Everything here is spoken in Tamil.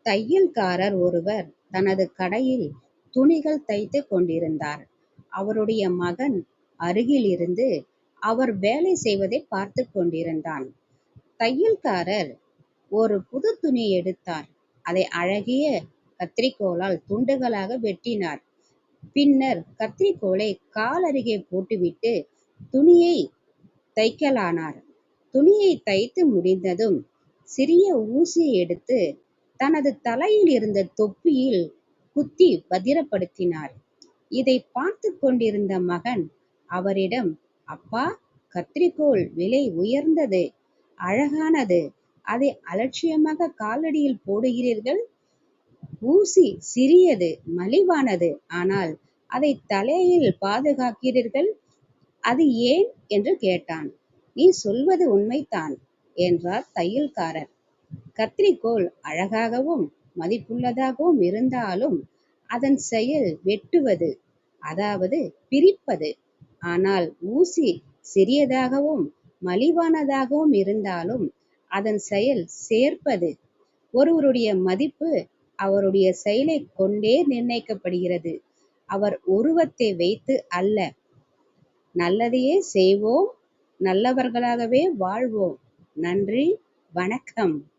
தையல்காரர் ஒருவர் தனது கடையில் துணிகள் தைத்துக் கொண்டிருந்தார். அவருடைய மகன் அருகிலிருந்து அவர் வேலை செய்வதைப் பார்த்துக் கொண்டிருந்தான். தையல்காரர் ஒரு புது துணி எடுத்தார். அதை அழகிய கத்தரிக்கோலால் துண்டுகளாக வெட்டினார். பின்னர் கத்தரிக்கோலை கால் அருகே போட்டுவிட்டு துணியை தைக்கலானார். துணியை தைத்து முடிந்ததும் சிறிய ஊசியை எடுத்து தனது தலையில் இருந்த தொப்பியில் குத்தி பத்திரப்படுத்தினார். இதை பார்த்துக் கொண்டிருந்த மகன் அவரிடம், அப்பா, கத்தரிக்கோல் விலை உயர்ந்தது, அழகானது, அதை அலட்சியமாக காலடியில் போடுகிறீர்கள். ஊசி சிறியது, மலிவானது, ஆனால் அதை தலையில் பாதுகாக்கிறீர்கள். அது ஏன் என்று கேட்டான். நீ சொல்வது உண்மைதான் என்றார் தையல்காரர். கத்தரிக்கோல் அழகாகவும் மதிப்புள்ளதாகவும் இருந்தாலும் அதன் செயல் வெட்டுவது, அதாவது பிரிப்பது. ஆனால் ஊசி சிறியதாகவும் மலிவானதாகவும் இருந்தாலும் அதன் செயல் சேர்ப்பது. ஒருவருடைய மதிப்பு அவருடைய செயலைக் கொண்டே நிர்ணயிக்கப்படுகிறது, அவர் உருவத்தை வைத்து அல்ல. நல்லதையே செய்வோம், நல்லவர்களாகவே வாழ்வோம். நன்றி, வணக்கம்.